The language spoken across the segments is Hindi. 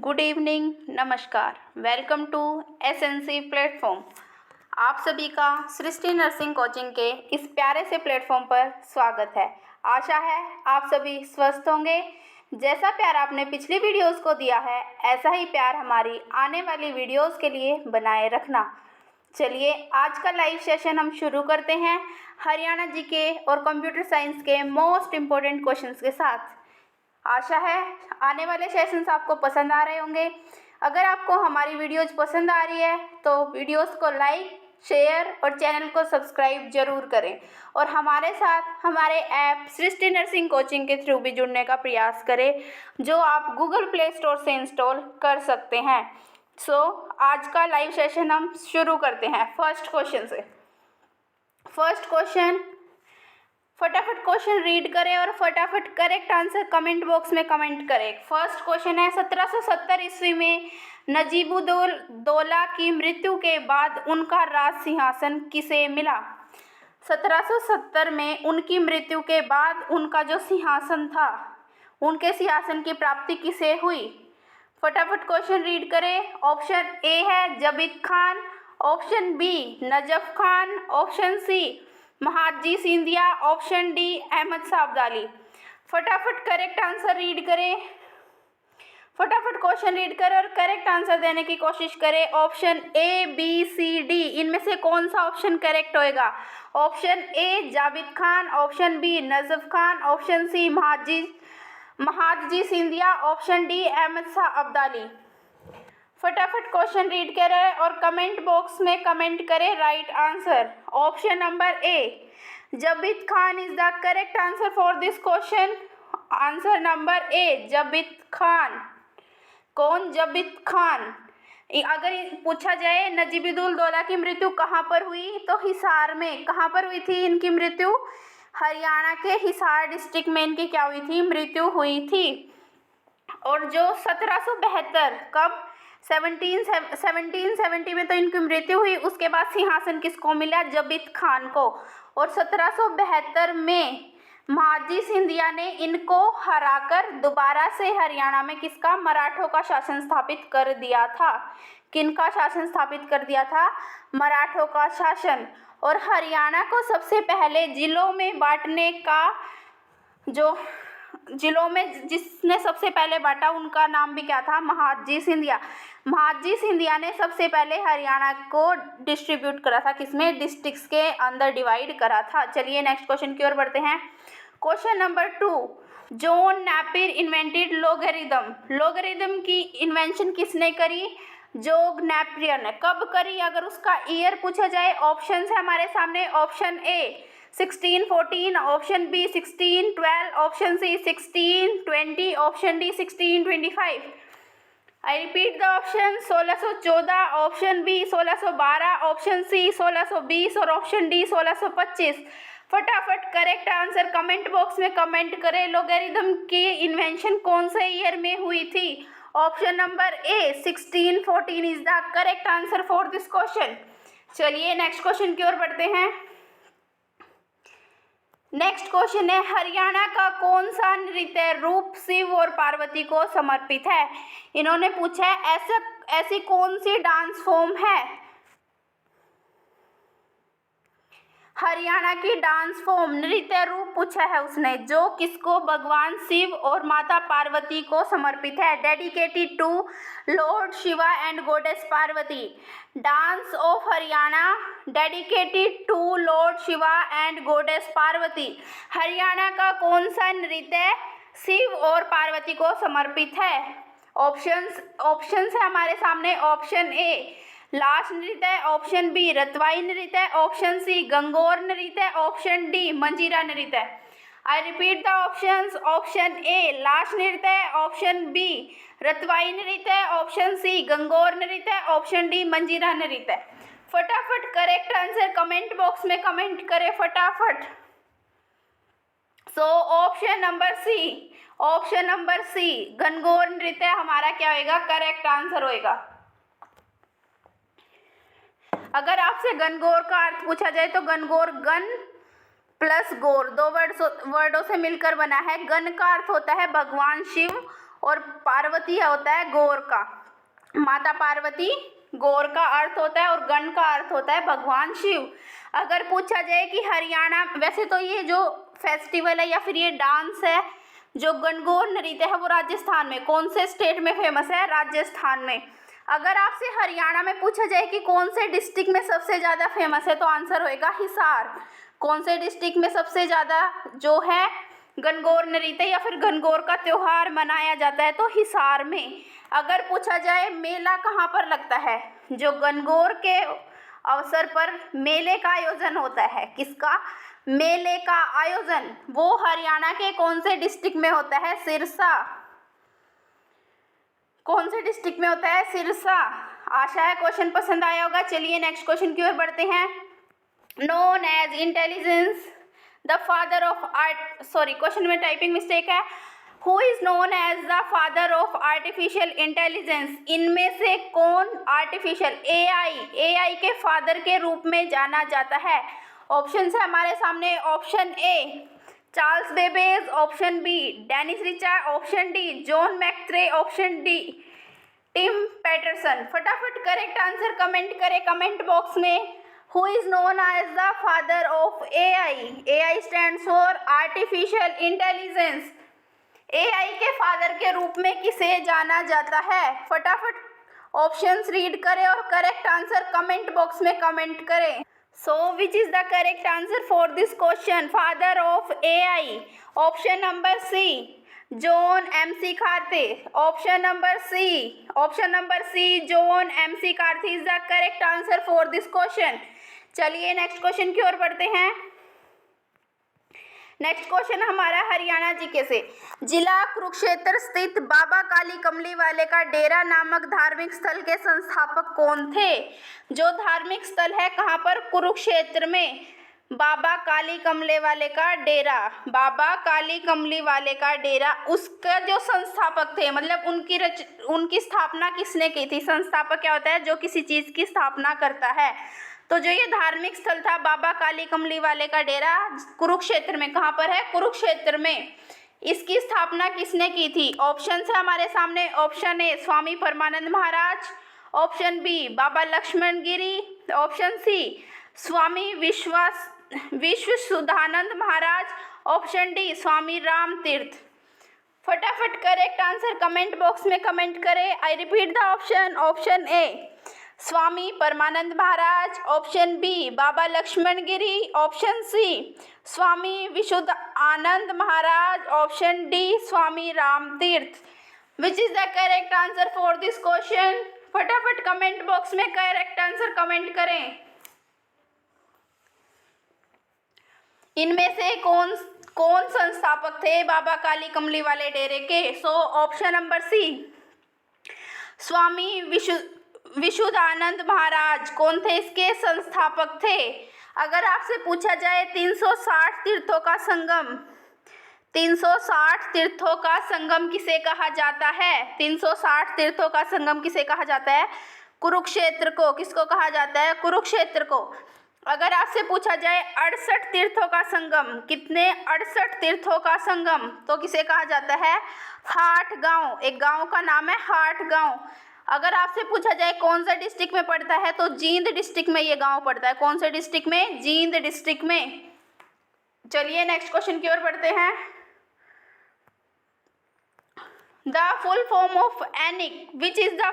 गुड इवनिंग, नमस्कार। Welcome to SNC platform. आप सभी का सृष्टि नर्सिंग कोचिंग के इस प्यारे से प्लेटफॉर्म पर स्वागत है। आशा है आप सभी स्वस्थ होंगे। जैसा प्यार आपने पिछली वीडियोस को दिया है, ऐसा ही प्यार हमारी आने वाली वीडियोस के लिए बनाए रखना। चलिए आज का लाइव सेशन हम शुरू करते हैं हरियाणा जीके और कंप्यूटर साइंस के मोस्ट इम्पोर्टेंट क्वेश्चंस के साथ। आशा है आने वाले सेशंस आपको पसंद आ रहे होंगे। अगर आपको हमारी वीडियोज़ पसंद आ रही है तो वीडियोज़ को लाइक, शेयर और चैनल को सब्सक्राइब जरूर करें और हमारे साथ हमारे ऐप सृष्टि नर्सिंग कोचिंग के थ्रू भी जुड़ने का प्रयास करें, जो आप गूगल प्ले स्टोर से इंस्टॉल कर सकते हैं। आज का लाइव सेशन हम शुरू करते हैं फर्स्ट क्वेश्चन से। फर्स्ट क्वेश्चन, फटाफट क्वेश्चन रीड करें और फटाफट करेक्ट आंसर कमेंट बॉक्स में कमेंट करें। फर्स्ट क्वेश्चन है, 1770 ईस्वी में नजीबुद्दौला की मृत्यु के बाद उनका राज सिंहासन किसे मिला? 1770 में उनकी मृत्यु के बाद उनका जो सिंहासन था, उनके सिंहासन की प्राप्ति किसे हुई? फटाफट क्वेश्चन रीड करें। ऑप्शन ए है Zabita Khan, option B Najaf Khan, option C Mahadji Scindia, option D Ahmad Shah Abdali. फटाफट करेक्ट आंसर रीड करें। फटाफट क्वेश्चन रीड करें और करेक्ट आंसर देने की कोशिश करें। Option A, B, C, D, इनमें से कौन सा ऑप्शन करेक्ट होएगा? Option A Jabid Khan, option B Najaf Khan, option C Mahadji Scindia, option D Ahmad Shah Abdali. फटाफट क्वेश्चन रीड करें और कमेंट बॉक्स में कमेंट करें right answer. Option number A Zabita Khan is the correct answer for this question. Answer number A Zabita Khan. कौन? जबीत खान। अगर पूछा जाए नजीबुद्दौला की मृत्यु कहाँ पर हुई, तो हिसार में। कहाँ पर हुई थी इनकी मृत्यु? हरियाणा के हिसार डिस्ट्रिक्ट में इनकी क्या हुई थी? मृत्यु हुई थी। और जो 1772 कब? 1770 में तो इनकी मृत्यु हुई। उसके बाद सिंहासन किसको मिला? जबीत खान को। और 1772 में महादजी सिंधिया ने इनको हराकर दोबारा से हरियाणा में किसका? मराठों का शासन स्थापित कर दिया था। किनका शासन स्थापित कर दिया था? मराठों का शासन। और हरियाणा को सबसे पहले जिलों में बांटने का, जो जिलों में जिसने सबसे पहले बांटा, उनका नाम भी क्या था? महादजी सिंधिया। महादजी सिंधिया ने सबसे पहले हरियाणा को डिस्ट्रीब्यूट करा था। किसमें? डिस्ट्रिक्ट्स के अंदर डिवाइड करा था। चलिए नेक्स्ट क्वेश्चन की ओर बढ़ते हैं। Question number 2, John Napier invented logarithm. Logarithm की इन्वेंशन किसने करी? जॉन नेपियर ने। कब करी? अगर उसका ईयर पूछा जाए, ऑप्शन है हमारे सामने। Option A 1614, option B 1612, option C 1620, option D 1625। I repeat the option. 1614, option B 1612, option C 1620 और ऑप्शन डी 1625। फटाफट करेक्ट आंसर कमेंट बॉक्स में कमेंट करें। लोगरिथम की इन्वेंशन कौन से ईयर में हुई थी? Option number A 1614 is the correct answer for this question. चलिए नेक्स्ट क्वेश्चन की ओर बढ़ते हैं। नेक्स्ट क्वेश्चन है, हरियाणा का कौन सा नृत्य रूप शिव और पार्वती को समर्पित है? इन्होंने पूछा है ऐसी कौन सी डांस फॉर्म है? हरियाणा की डांस फॉर्म, नृत्य रूप पूछा है उसने, जो किसको? भगवान शिव और माता पार्वती को समर्पित है। Dedicated to lord Shiva and goddess Parvati. Dance of Haryana dedicated to lord Shiva and goddess Parvati. Haryana का कौन सा नृत्य शिव और पार्वती को समर्पित है? ऑप्शंस है हमारे सामने। ऑप्शन ए लाश नृत्य, ऑप्शन बी रतवाई नृत्य, ऑप्शन सी गंगोर नृत्य, ऑप्शन डी मंजीरा नृत्य। आई रिपीट द ऑप्शंस। ऑप्शन ए लाश नृत्य, ऑप्शन बी रतवाई नृत्य, ऑप्शन सी गंगोर नृत्य, ऑप्शन डी मंजीरा नृत्य। फटाफट करेक्ट आंसर कमेंट बॉक्स में कमेंट करें फटाफट। Option number C, option number C Gangaur नृत्य हमारा क्या होएगा? करेक्ट आंसर होएगा। अगर आपसे गनगौर का अर्थ पूछा जाए तो गनगौर गन प्लस गौर, दो वर्डों से मिलकर बना है। गन का अर्थ होता है भगवान शिव और पार्वती होता है गौर का, माता पार्वती गौर का अर्थ होता है और गण का अर्थ होता है भगवान शिव। अगर पूछा जाए कि हरियाणा, वैसे तो ये जो फेस्टिवल है या फिर ये डांस है जो गणगौर नृत्य है वो राजस्थान में, कौन से स्टेट में फेमस है? राजस्थान में। अगर आपसे हरियाणा में पूछा जाए कि कौन से डिस्ट्रिक्ट में सबसे ज़्यादा फेमस है तो आंसर होएगा हिसार। कौन से डिस्ट्रिक्ट में सबसे ज़्यादा जो है गणगौर नृत्य या फिर गणगौर का त्यौहार मनाया जाता है तो हिसार में। अगर पूछा जाए मेला कहाँ पर लगता है, जो गणगौर के अवसर पर मेले का आयोजन होता है, किसका? मेले का आयोजन, वो हरियाणा के कौन से डिस्ट्रिक्ट में होता है? सिरसा। कौन से डिस्ट्रिक्ट में होता है? सिरसा। आशा है क्वेश्चन पसंद आया होगा। चलिए नेक्स्ट क्वेश्चन की ओर बढ़ते हैं। Known as intelligence the father of art, sorry question में टाइपिंग मिस्टेक है। Who is known as the father of artificial intelligence, इनमें से कौन आर्टिफिशियल एआई के फादर के रूप में जाना जाता है? ऑप्शन है हमारे सामने। Option A Charles Babbage, option B Dennis Richard, option D John McCarthy, option D Tim Patterson. फटाफट करेक्ट आंसर कमेंट करें कमेंट बॉक्स में। Who is known as the father of AI stands for artificial intelligence. AI के फादर के रूप में किसे जाना जाता है? फटाफट ऑप्शंस रीड करें और करेक्ट आंसर कमेंट बॉक्स में कमेंट करें। So which is the correct answer for this question? Father of AI. Option number C, John MC Carthy. Option number C, John MC Carthy is the correct answer for this question. चलिए नेक्स्ट क्वेश्चन की ओर बढ़ते हैं। नेक्स्ट क्वेश्चन हमारा हरियाणा जीके से। जिला कुरुक्षेत्र स्थित बाबा काली कमली वाले का डेरा नामक धार्मिक स्थल के संस्थापक कौन थे? जो धार्मिक स्थल है कहाँ पर? कुरुक्षेत्र में। बाबा काली कमले वाले का डेरा, बाबा काली कमली वाले का डेरा, उसका जो संस्थापक थे, मतलब उनकी स्थापना किसने की थी? संस्थापक क्या होता है? जो किसी चीज की स्थापना करता है। तो जो ये धार्मिक स्थल था बाबा काली कमली वाले का डेरा कुरुक्षेत्र में, कहाँ पर है? कुरुक्षेत्र में। इसकी स्थापना किसने की थी? ऑप्शन है हमारे सामने। Option A Swami Paramanand Maharaj, option B Baba Laxman Giri, option C Swami Vishwasudhanand Maharaj, option D Swami Ram Tirth. फटाफट करेक्ट आंसर कमेंट बॉक्स में कमेंट करें। I repeat the option. Option A Swami Paramanand Maharaj, option B Baba Laxman Giri, option C Swami Vishuddh Anand Maharaj, option D Swami Ram Tirth. Which is the correct answer for this question? फटाफट कमेंट बॉक्स में करेक्ट आंसर कमेंट करें। इनमें से कौन संस्थापक थे बाबा काली कमली वाले डेरे के? सो ऑप्शन नंबर सी स्वामी विशुद्धानंद महाराज कौन थे? इसके संस्थापक थे। अगर आपसे पूछा जाए 360 तीर्थों का संगम, 360 तीर्थों का संगम किसे कहा जाता है? 360 तीर्थों का संगम किसे कहा जाता है? कुरुक्षेत्र को। किसको कहा जाता है? कुरुक्षेत्र को। अगर आपसे पूछा जाए 68 तीर्थों का संगम, कितने? 68 तीर्थों का संगम, तो किसे कहा जाता है? हाट गांव। एक गांव का नाम है हाट गांव। अगर आपसे पूछा जाए कौन सा डिस्ट्रिक्ट में पड़ता है तो जींद डिस्ट्रिक्ट में ये गांव पड़ता है। कौन से डिस्ट्रिक्ट में? जींद डिस्ट्रिक्ट में। चलिए नेक्स्ट क्वेश्चन की ओर बढ़ते हैं। The full form of ENIAC which is the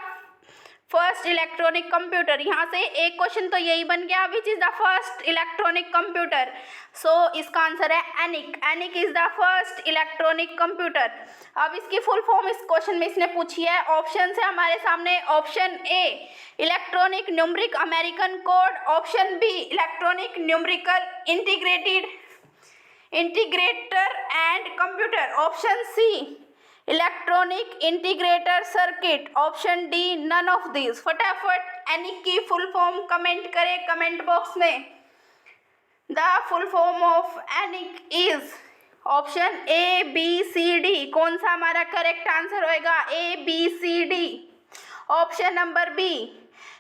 first electronic computer. यहाँ से एक क्वेश्चन तो यही बन गया, which is the first electronic computer. So इसका आंसर है ENIAC. ENIAC is the first electronic computer. अब इसकी फुल फॉर्म इस क्वेश्चन में इसने पूछी है। ऑप्शन है हमारे सामने। Option A electronic numeric American code, option B electronic numerical integrator and computer, option C electronic integrator circuit, option D none of this. फटाफट एनिक की फुल फॉर्म कमेंट करें कमेंट बॉक्स में। The full form of ENIAC is option A B C D. कौन सा हमारा करेक्ट आंसर होएगा? A B C D. Option number B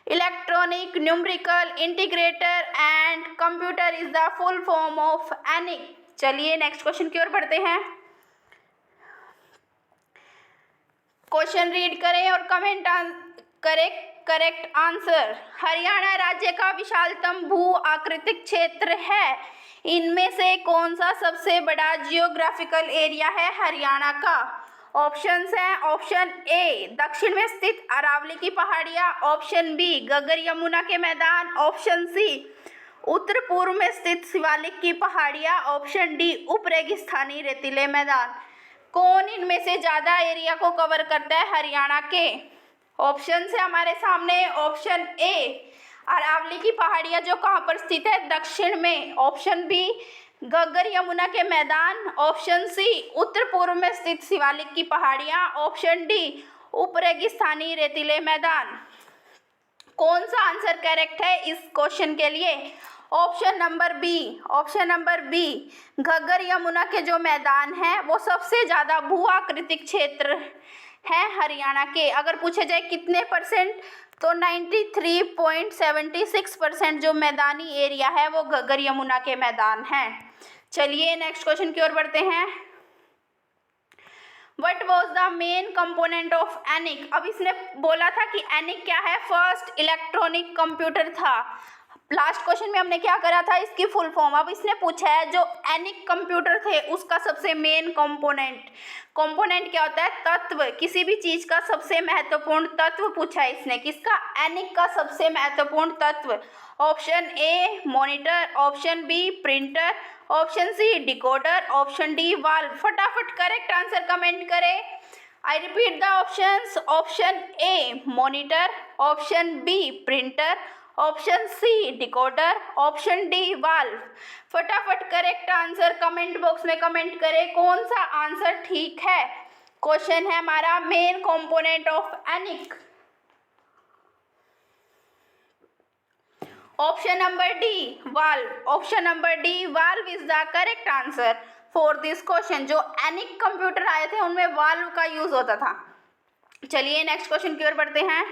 electronic numerical integrator and computer is the full form of एनिक। चलिए नेक्स्ट क्वेश्चन की ओर बढ़ते हैं। क्वेश्चन रीड करें और कमेंट करें करेक्ट आंसर। हरियाणा राज्य का विशालतम भू आकृतिक क्षेत्र है। इनमें से कौन सा सबसे बड़ा जियोग्राफिकल एरिया है हरियाणा का? ऑप्शंस हैं, ऑप्शन ए दक्षिण में स्थित अरावली की पहाड़ियाँ, ऑप्शन बी गगर यमुना के मैदान, ऑप्शन सी उत्तर पूर्व में स्थित शिवालिक की पहाड़ियाँ, ऑप्शन डी उप रेगिस्तानी रेतीले मैदान। कौन इनमें से ज़्यादा एरिया को कवर करता है हरियाणा के? ऑप्शन है हमारे सामने, ऑप्शन ए अरावली की पहाड़ियाँ जो कहाँ पर स्थित है? दक्षिण में, ऑप्शन बी गगर यमुना के मैदान, ऑप्शन सी उत्तर पूर्व में स्थित शिवालिक की पहाड़ियाँ, ऑप्शन डी उप रेगिस्तानी रेतीले मैदान। कौन सा आंसर करेक्ट है इस क्वेश्चन के लिए? Option number B, option number B Ghaggar Yamuna के जो मैदान हैं वो सबसे ज़्यादा भू आकृतिक क्षेत्र है हरियाणा के। अगर पूछा जाए कितने परसेंट, तो 93.76% जो मैदानी एरिया है वो घग्गर यमुना के मैदान हैं। चलिए नेक्स्ट क्वेश्चन की ओर बढ़ते हैं। What was the main component of ENIAC? अब इसने बोला था कि एनिक क्या है? फर्स्ट इलेक्ट्रॉनिक कंप्यूटर था। लास्ट क्वेश्चन में हमने क्या करा था? इसकी फुल फॉर्म। अब इसने पूछा है जो एनिक कंप्यूटर थे उसका सबसे मेन कंपोनेंट। कंपोनेंट क्या होता है? तत्व, किसी भी चीज का सबसे महत्वपूर्ण तत्व पूछा है इसने। किसका? एनिक का सबसे महत्वपूर्ण तत्व। Option A monitor, option B printer, option C decoder, option D valve. फटाफट करेक्ट आंसर कमेंट करें। I repeat the options. Option A monitor, option B printer, option C decoder, option D valve. फटाफट करेक्ट आंसर कमेंट बॉक्स में कमेंट करें कौन सा आंसर ठीक है। क्वेश्चन है हमारा main component of ENIAC. Option number D valve. Option number D valve is the correct answer for this question. जो एनिक कंप्यूटर आए थे उनमें वाल्व का यूज होता था। चलिए नेक्स्ट क्वेश्चन की ओर बढ़ते हैं।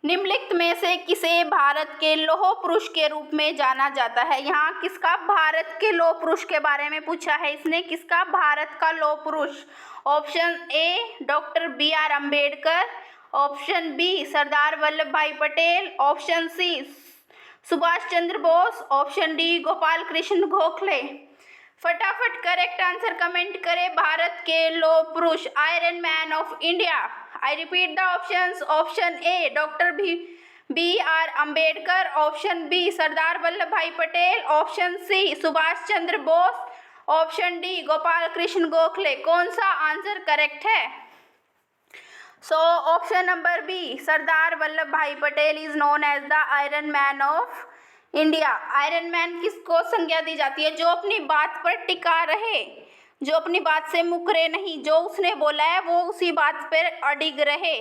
निम्नलिखित में से किसे भारत के लौह पुरुष के रूप में जाना जाता है? यहाँ किसका भारत के लौह पुरुष के बारे में पूछा है इसने। किसका? भारत का लौह पुरुष। Option A doctor B R Ambedkar, option B Sardar Vallabh भाई Patel, option C Subhash Chandra Bose, option D Gopal Krishna Gokhale. फटाफट करेक्ट आंसर कमेंट करें। भारत के लौह पुरुष, iron man of India. I repeat the options. Option A doctor B R Ambedkar, option B Sardar Vallabh भाई Patel, option C Subhash Chandra Bose, option D Gopal Krishna Gokhale. कौन सा आंसर करेक्ट है? सो option number B Sardar Vallabh भाई Patel is known as the iron man of India. Iron man किसको संज्ञा दी जाती है? जो अपनी बात पर टिका रहे, जो अपनी बात से मुकरे नहीं, जो उसने बोला है वो उसी बात पर अडिग रहे।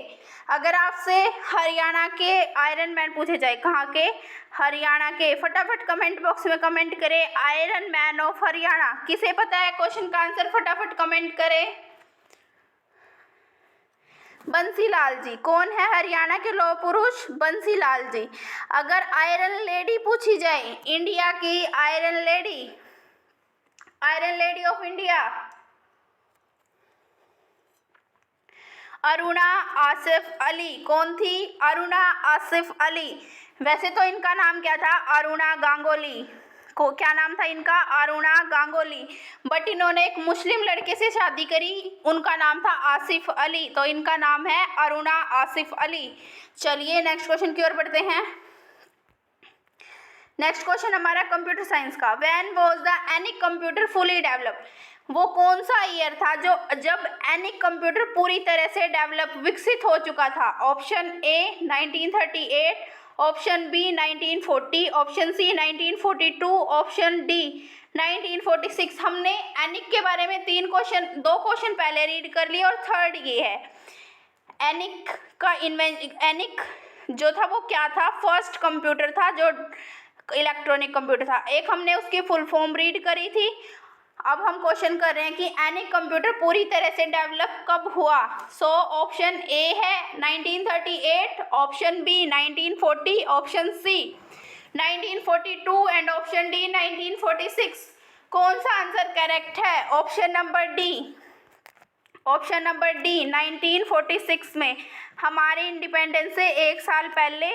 अगर आपसे हरियाणा के आयरन मैन पूछे जाए, कहाँ के? हरियाणा के। फटाफट कमेंट बॉक्स में कमेंट करें आयरन मैन ऑफ हरियाणा। किसे पता है क्वेश्चन का आंसर? फटाफट कमेंट करें। बंसीलाल जी। कौन है हरियाणा के लौह पुरुष? बंसीलाल जी। अगर आयरन लेडी पूछी जाए, इंडिया की iron lady, iron lady of India, Aruna Asif Ali. कौन थी? अरुणा आसिफ अली। वैसे तो इनका नाम क्या था? अरुणा गांगुली। को क्या नाम था इनका? अरुणा गांगुली। बट इन्होंने एक मुस्लिम लड़के से शादी करी, उनका नाम था आसिफ अली, तो इनका नाम है अरुणा आसिफ अली। चलिए नेक्स्ट क्वेश्चन की ओर बढ़ते हैं। नेक्स्ट क्वेश्चन हमारा कंप्यूटर साइंस का। When was the ENIAC computer fully developed? वो कौन सा ईयर था जब एनिक कंप्यूटर पूरी तरह से डेवलप विकसित हो चुका था? Option A 1938, option B 1940, option C 1942, option D 1946। हमने एनिक के बारे में दो क्वेश्चन पहले रीड कर लिए और थर्ड ये है। एनिक जो था वो क्या था? फर्स्ट कंप्यूटर था जो इलेक्ट्रॉनिक कंप्यूटर था। एक हमने उसकी फुल फॉर्म रीड करी थी। अब हम क्वेश्चन कर रहे हैं कि एनिक कंप्यूटर पूरी तरह से डेवलप कब हुआ? सो ऑप्शन ए है 1938, option B 1940, option C 1942 and option D 1946। कौन सा आंसर करेक्ट है? Option number D option number D 1946 में हमारे इंडिपेंडेंस से एक साल पहले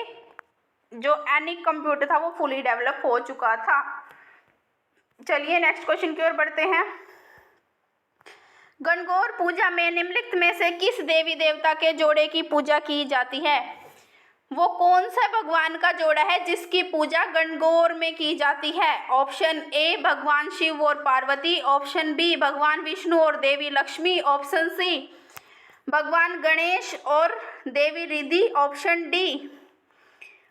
जो एनिक कंप्यूटर था वो फुली डेवलप हो चुका था। चलिए नेक्स्ट क्वेश्चन की ओर बढ़ते हैं। गणगौर पूजा में निम्नलिखित में से किस देवी देवता के जोड़े की पूजा की जाती है? वो कौन सा भगवान का जोड़ा है जिसकी पूजा गणगौर में की जाती है? ऑप्शन ए भगवान शिव और पार्वती, ऑप्शन बी भगवान विष्णु और देवी लक्ष्मी, ऑप्शन सी भगवान गणेश और देवी रिद्धि, ऑप्शन डी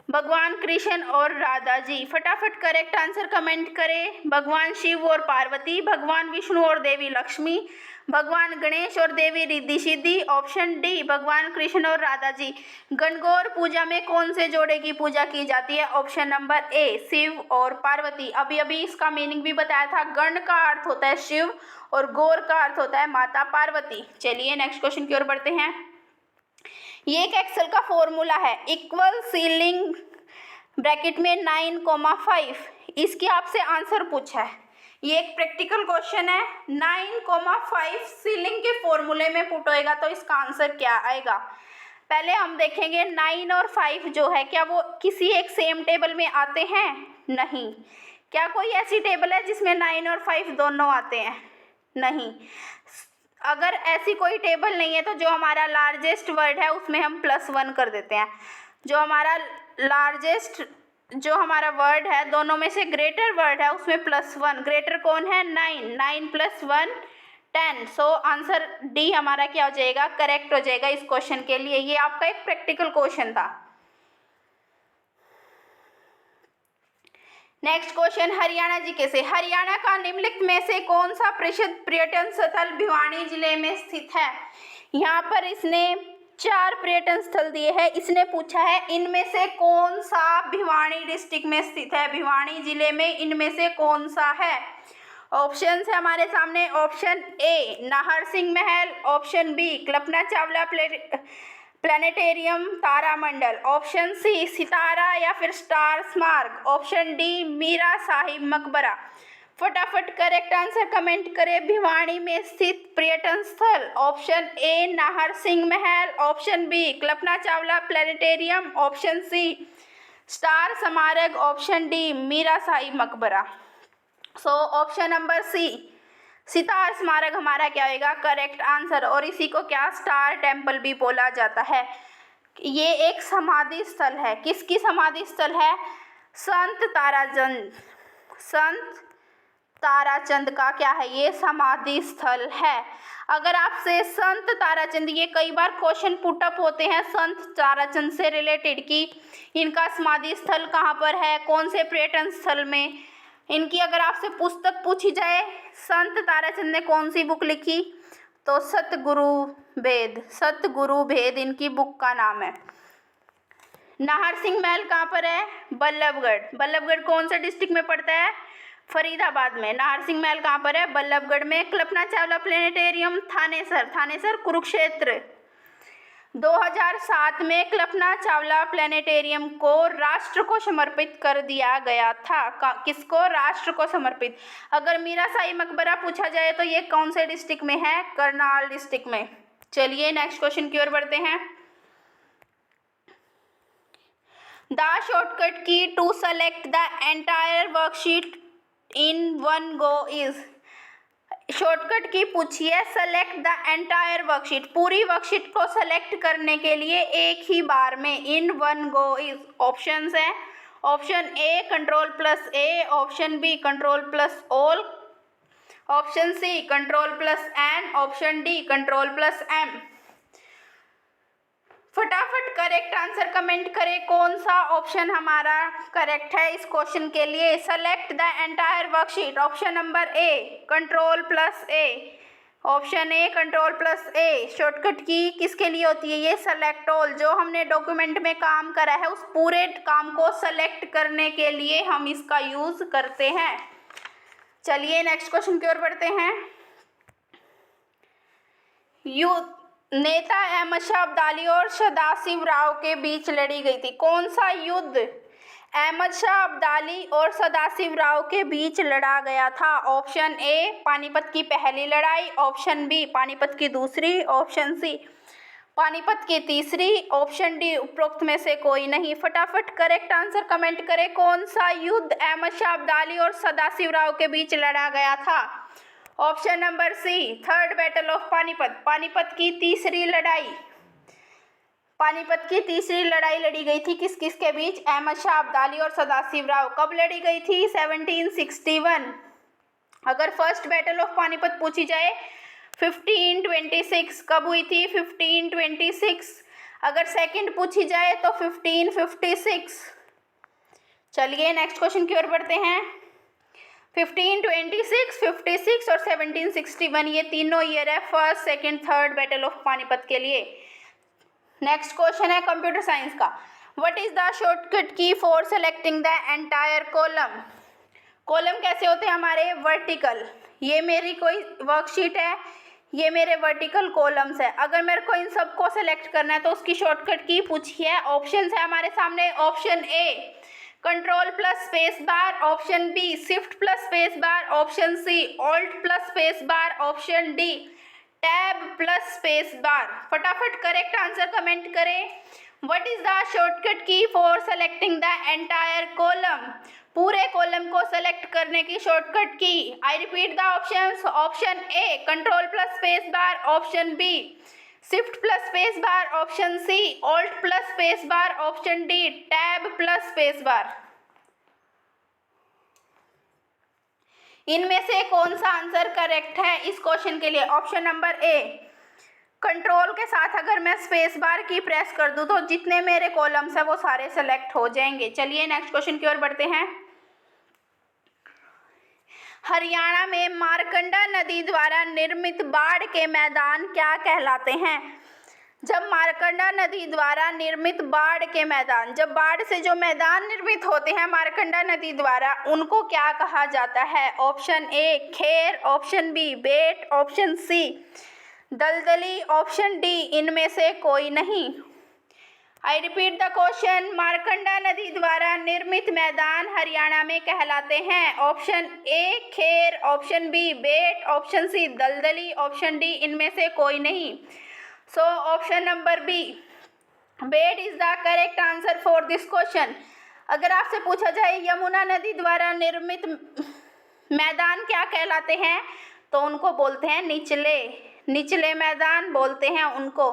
भगवान कृष्ण और राधा जी। फटाफट करेक्ट आंसर कमेंट करें। भगवान शिव और पार्वती, भगवान विष्णु और देवी लक्ष्मी, भगवान गणेश और देवी रिद्धि सिद्धि, ऑप्शन डी भगवान कृष्ण और राधा जी। गणगौर पूजा में कौन से जोड़े की पूजा की जाती है? ऑप्शन नंबर ए शिव और पार्वती। अभी अभी इसका मीनिंग भी बताया था। गण का अर्थ होता है शिव और गौर का अर्थ होता है माता पार्वती। चलिए नेक्स्ट क्वेश्चन की ओर बढ़ते हैं। ये एक एक्सेल का फॉर्मूला है, इक्वल सीलिंग ब्रैकेट में 9,5। इसकी आपसे आंसर पूछा है। ये एक प्रैक्टिकल क्वेश्चन है। 9,5 सीलिंग के फॉर्मूले में पुट होएगा तो इसका आंसर क्या आएगा? पहले हम देखेंगे 9 और 5 जो है क्या वो किसी एक सेम टेबल में आते हैं? नहीं। क्या कोई ऐसी टेबल है जिसमें 9 और 5 दोनों आते हैं? नहीं। अगर ऐसी कोई टेबल नहीं है तो जो हमारा लार्जेस्ट वर्ड है उसमें हम +1 कर देते हैं। जो हमारा लार्जेस्ट जो हमारा वर्ड है दोनों में से ग्रेटर वर्ड है उसमें +1। ग्रेटर कौन है? 9 + 1 10। सो आंसर डी हमारा क्या हो जाएगा? करेक्ट हो जाएगा इस क्वेश्चन के लिए। ये आपका एक प्रैक्टिकल क्वेश्चन था। नेक्स्ट क्वेश्चन हरियाणा जीके से। हरियाणा का निम्नलिखित में से कौन सा प्रसिद्ध पर्यटन स्थल भिवानी जिले में स्थित है? यहाँ पर इसने 4 पर्यटन स्थल दिए हैं। इसने पूछा है इनमें से कौन सा भिवानी डिस्ट्रिक्ट में स्थित है? भिवानी जिले में इनमें से कौन सा है? ऑप्शन है हमारे सामने। ऑप्शन ए Nahar Singh Mahal, option B Kalpana Chawla planetarium तारामंडल, ऑप्शन सी सितारा या फिर स्टार स्मारक, ऑप्शन डी मीरा साहिब मकबरा। फटाफट करेक्ट आंसर कमेंट करें। भिवानी में स्थित पर्यटन स्थल option A Nahar Singh Mahal, option B Kalpana Chawla planetarium, option C star स्मारक, ऑप्शन डी मीरा साहिब मकबरा। सो ऑप्शन नंबर सी सितार स्मारक हमारा क्या होगा? Correct answer. और इसी को क्या स्टार टेम्पल भी बोला जाता है। ये एक समाधि स्थल है। किसकी समाधि स्थल है? संत ताराचंद का क्या है? ये समाधि स्थल है। अगर आपसे संत ताराचंद, ये कई बार क्वेश्चन पुटअप होते हैं संत ताराचंद से रिलेटेड कि इनका समाधि स्थल कहाँ पर है, कौन से पर्यटन स्थल में। इनकी अगर आपसे पुस्तक पूछी जाए संत ताराचंद ने कौन सी बुक लिखी तो सतगुरु भेद इनकी बुक का नाम है। नाहर सिंह महल कहाँ पर है? बल्लभगढ़ कौन से डिस्ट्रिक्ट में पड़ता है? फरीदाबाद में। नाहर सिंह महल कहाँ पर है? बल्लभगढ़ में। कल्पना चावला प्लेनेटेरियम थानेसर कुरुक्षेत्र। 2007 में कल्पना चावला प्लेनेटेरियम को राष्ट्र को समर्पित कर दिया गया था। किसको? राष्ट्र को समर्पित। अगर मीरा साहिब मकबरा पूछा जाए तो ये कौन से डिस्ट्रिक्ट में है? करनाल डिस्ट्रिक्ट में। चलिए नेक्स्ट क्वेश्चन की ओर बढ़ते हैं। The shortcut key to select the entire worksheet in one go is. Shortcut key पूछी है सेलेक्ट द एंटायर वर्कशीट। पूरी वर्कशीट को सेलेक्ट करने के लिए एक ही बार में in one go is. Options है। Option A Ctrl+A, option B Ctrl+All, option C Ctrl+N, option D Ctrl+M। फटाफट करेक्ट आंसर कमेंट करें कौन सा ऑप्शन हमारा करेक्ट है इस क्वेश्चन के लिए। Select the entire worksheet. Option number A Ctrl+A, option A Ctrl+A। Shortcut की किसके लिए होती है? ये सेलेक्ट ऑल। जो हमने डॉक्यूमेंट में काम करा है उस पूरे काम को सेलेक्ट करने के लिए हम इसका यूज करते हैं। चलिए नेक्स्ट क्वेश्चन की ओर बढ़ते हैं। नेता अहमद शाह अब्दाली और सदाशिव राव के बीच लड़ी गई थी। कौन सा युद्ध अहमद शाह अब्दाली और सदाशिवराव के बीच लड़ा गया था? ऑप्शन ए पानीपत की पहली लड़ाई, ऑप्शन बी पानीपत की दूसरी, ऑप्शन सी पानीपत की तीसरी, ऑप्शन डी उपरोक्त में से कोई नहीं। फटाफट करेक्ट आंसर कमेंट करें। कौन सा युद्ध अहमद शाह अब्दाली और सदाशिवराव के बीच लड़ा गया था? Option number C third battle of Panipat, Panipat की तीसरी लड़ाई। पानीपत की तीसरी लड़ाई लड़ी गई थी किस किस के बीच? अहमद शाह अब्दाली और सदाशिवराव। कब लड़ी गई थी? 1761। अगर फर्स्ट बैटल ऑफ पानीपत पूछी जाए 1526। कब हुई थी? 1526। अगर सेकंड पूछी जाए तो 1556। चलिए नेक्स्ट क्वेश्चन की ओर बढ़ते हैं। 1526, 56 और 1761 ये तीनों ईयर है first, second, third battle of Panipat के लिए। नेक्स्ट क्वेश्चन है कंप्यूटर साइंस का। What is the shortcut key for selecting the entire column? Column कैसे होते हैं हमारे? वर्टिकल। ये मेरी कोई वर्कशीट है, ये मेरे वर्टिकल कॉलम्स है। अगर मेरे को इन सबको सेलेक्ट करना है तो उसकी शॉर्टकट की पूछी है। ऑप्शंस है हमारे सामने। Option A control plus space bar, option B shift plus space bar, option C alt plus space bar, option D tab plus space bar. फटाफट करेक्ट आंसर कमेंट करें। What is the shortcut key for selecting the entire column? पूरे कॉलम को सेलेक्ट करने की shortcut key. I repeat the options. Option A control plus space bar, option B shift plus space bar, option C alt plus space bar, option D tab plus space बार। इनमें से कौन सा आंसर करेक्ट है इस क्वेश्चन के लिए? ऑप्शन नंबर ए कंट्रोल के साथ अगर मैं स्पेस बार की प्रेस कर दूं तो जितने मेरे कॉलम्स है वो सारे सेलेक्ट हो जाएंगे। चलिए नेक्स्ट क्वेश्चन की ओर बढ़ते हैं। हरियाणा में मारकंडा नदी द्वारा निर्मित बाढ़ के मैदान क्या कहलाते हैं? जब मारकंडा नदी द्वारा निर्मित बाढ़ के मैदान, जब बाढ़ से जो मैदान निर्मित होते हैं मारकंडा नदी द्वारा, उनको क्या कहा जाता है? ऑप्शन ए खेर, ऑप्शन बी बेट, ऑप्शन सी दलदली, ऑप्शन डी इनमें से कोई नहीं। I repeat the question. Markanda नदी द्वारा निर्मित मैदान हरियाणा में कहलाते हैं। ऑप्शन ए खेर, ऑप्शन बी बेट, ऑप्शन सी दलदली, ऑप्शन डी इनमें से कोई नहीं। So option number B, bed is the correct answer for this question. अगर आपसे पूछा जाए यमुना नदी द्वारा निर्मित मैदान क्या कहलाते हैं तो उनको बोलते हैं निचले, निचले मैदान बोलते हैं उनको।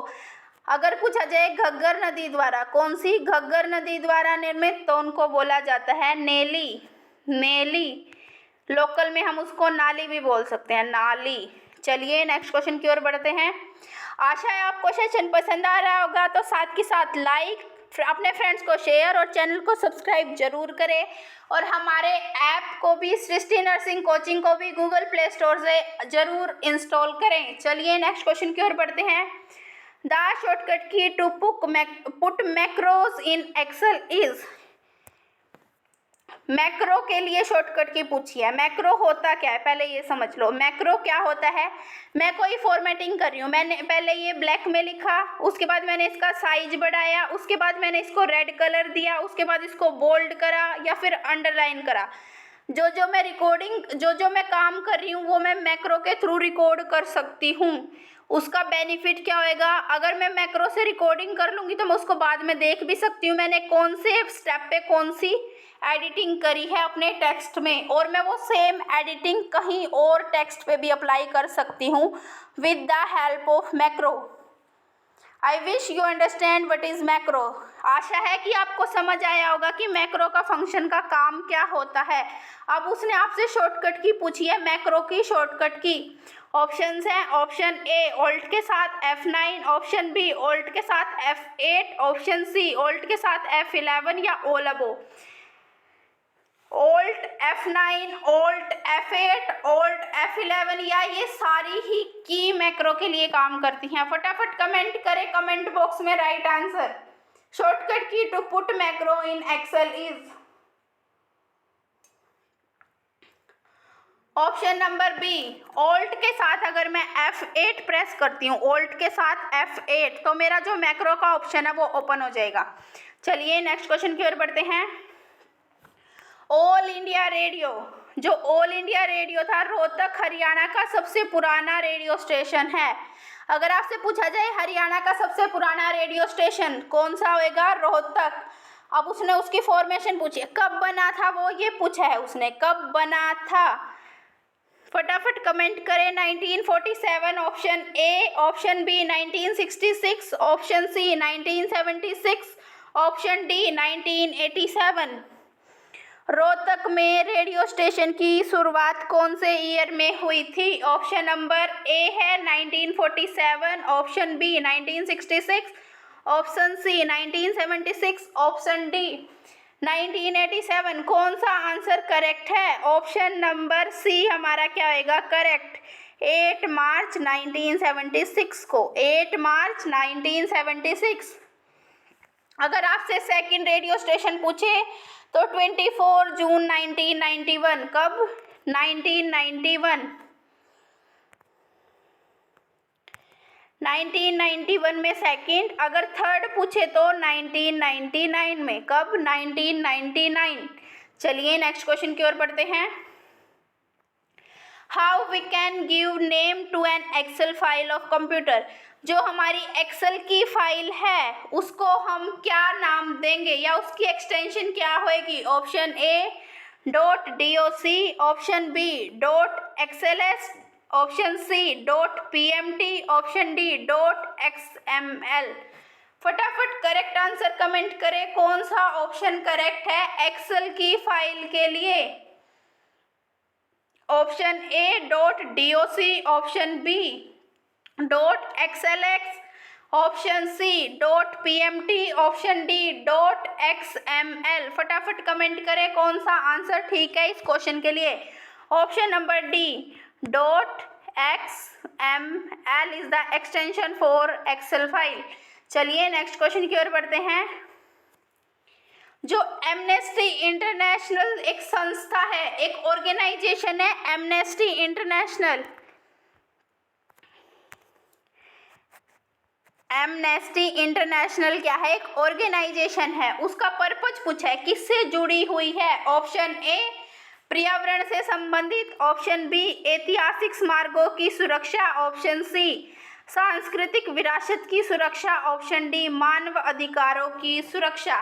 अगर पूछा जाए घग्गर नदी द्वारा, कौन सी घग्गर नदी द्वारा निर्मित, तो उनको बोला जाता है नेली, नेली। लोकल में हम उसको नाली भी बोल सकते हैं, नाली। चलिए नेक्स्ट क्वेश्चन की ओर बढ़ते हैं। आशा है आपको सेशन पसंद आ रहा होगा, तो साथ के साथ लाइक, अपने फ्रेंड्स को शेयर और चैनल को सब्सक्राइब जरूर करें। और हमारे ऐप को भी, सृष्टि नर्सिंग कोचिंग को भी गूगल प्ले स्टोर से जरूर इंस्टॉल करें। चलिए नेक्स्ट क्वेश्चन की ओर बढ़ते हैं। The shortcut key to put macros in Excel is? Macro के लिए शॉर्टकट की पूछी है। मैक्रो होता क्या है पहले ये समझ लो। मैक्रो क्या होता है? मैं कोई फॉर्मेटिंग कर रही हूँ, मैंने पहले ये ब्लैक में लिखा, उसके बाद मैंने इसका साइज बढ़ाया, उसके बाद मैंने इसको रेड कलर दिया, उसके बाद इसको बोल्ड करा या फिर अंडरलाइन करा। जो मैं रिकॉर्डिंग, जो मैं काम कर रही हूँ वो मैं मैक्रो के थ्रू रिकॉर्ड कर सकती हूँ। उसका बेनिफिट क्या होएगा? अगर मैं मैक्रो से रिकॉर्डिंग कर लूँगी तो मैं उसको बाद में देख भी सकती हूँ मैंने कौन से स्टेप पे कौन सी एडिटिंग करी है अपने टेक्स्ट में, और मैं वो सेम एडिटिंग कहीं और टेक्स्ट पे भी अप्लाई कर सकती हूँ with the help of macro. I wish you understand what is macro. आशा है कि आपको समझ आया होगा कि मैक्रो का फंक्शन का काम क्या होता है। अब उसने आपसे शॉर्टकट की पूछी है, मैक्रो की शॉर्टकट की। ऑप्शंस हैं, ऑप्शन ए ऑल्ट के साथ F9, ऑप्शन बी ऑल्ट के साथ F8, ऑप्शन सी ऑल्ट के साथ F11 या ऑल अबो। Alt F9, alt F8, alt F11 या ये सारी ही की मैक्रो के लिए काम करती हैं। फटाफट कमेंट करें कमेंट बॉक्स में right answer. Shortcut key to put macro in Excel is? Option number B alt के साथ अगर मैं F8 प्रेस करती हूँ, ऑल्ट के साथ F8, तो मेरा जो मैक्रो का ऑप्शन है वो ओपन हो जाएगा। चलिए नेक्स्ट क्वेश्चन की ओर बढ़ते हैं। ऑल इंडिया रेडियो, जो ऑल इंडिया रेडियो था रोहतक हरियाणा का सबसे पुराना रेडियो स्टेशन है। अगर आपसे पूछा जाए हरियाणा का सबसे पुराना रेडियो स्टेशन कौन सा होएगा, रोहतक। अब उसने उसकी फॉर्मेशन पूछी, कब बना था वो, ये पूछा है उसने, कब बना था। फटाफट कमेंट करें। 1947 option A, option B 1966, option C 1976, option D 1987। Rohtak में रेडियो स्टेशन की शुरुआत कौन से ईयर में हुई थी? ऑप्शन नंबर ए है 1947, option B 1966, option C 1976, option D 1987। कौन सा आंसर करेक्ट है? ऑप्शन नंबर सी हमारा क्या होएगा करेक्ट। 8 मार्च 1976 को, 8 मार्च 1976। अगर आपसे सेकंड रेडियो स्टेशन पूछे तो 24 जून 1991, कब? 1991 में सेकंड। अगर थर्ड पूछे तो 1999 में, कब? 1999। चलिए नेक्स्ट क्वेश्चन की ओर बढ़ते हैं। How we can give name to an Excel file of computer. जो हमारी एक्सेल की फाइल है उसको हम क्या नाम देंगे या उसकी एक्सटेंशन क्या होएगी? Option A .doc, option B .xls, option C .pmt, option D .xml। फटाफट करेक्ट आंसर कमेंट करें। कौन सा ऑप्शन करेक्ट है एक्सेल की फाइल के लिए? Option A .doc, option B .xlx, option C .pmt, option D .xml। फटाफट कमेंट करें कौन सा आंसर ठीक है इस क्वेश्चन के लिए। Option number D .xml is the extension for Excel file. चलिए नेक्स्ट क्वेश्चन की ओर बढ़ते हैं। जो एमनेस्टी इंटरनेशनल एक संस्था है, एक ऑर्गेनाइजेशन है एमनेस्टी इंटरनेशनल। एमनेस्टी इंटरनेशनल क्या है? एक ऑर्गेनाइजेशन है। उसका पर्पज पूछा है, किससे जुड़ी हुई है? ऑप्शन ए पर्यावरण से संबंधित, ऑप्शन बी ऐतिहासिक स्मारकों की सुरक्षा, ऑप्शन सी सांस्कृतिक विरासत की सुरक्षा, ऑप्शन डी मानव अधिकारों की सुरक्षा।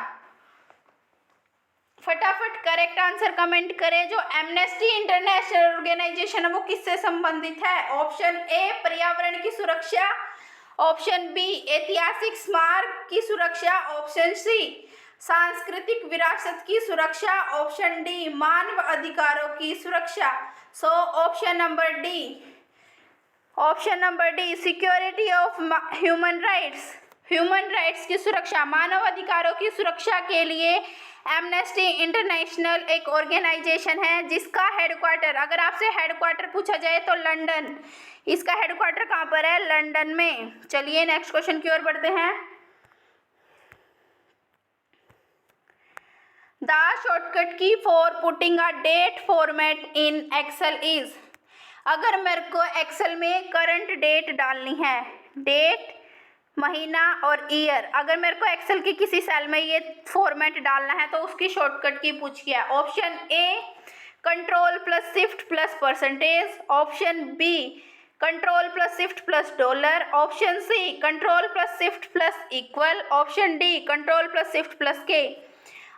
फटाफट करेक्ट आंसर कमेंट करें। जो एमनेस्टी इंटरनेशनल ऑर्गेनाइजेशन है वो किससे संबंधित है? ऑप्शन ए पर्यावरण की सुरक्षा, ऑप्शन बी ऐतिहासिक स्मारक की सुरक्षा, ऑप्शन सी सांस्कृतिक विरासत की सुरक्षा, ऑप्शन डी मानव अधिकारों की सुरक्षा। सो option number D security of human rights की सुरक्षा, मानव अधिकारों की सुरक्षा के लिए एमनेस्टी इंटरनेशनल एक ऑर्गेनाइजेशन है जिसका हेडक्वार्टर, अगर आपसे हेडक्वार्टर पूछा जाए तो लंदन। इसका हेडक्वार्टर कहाँ पर है? लंदन में। चलिए नेक्स्ट क्वेश्चन की ओर बढ़ते हैं। The shortcut key for putting a date format in Excel is. अगर मेरे को एक्सेल में करंट डेट डालनी है, डेट, महीना और ईयर, अगर मेरे को एक्सेल की किसी सेल में ये फॉर्मेट डालना है तो उसकी शॉर्टकट की पूछी है। Option A control plus shift plus percentage, option B control plus shift plus dollar, option C control plus shift plus equal, option D control plus shift plus K.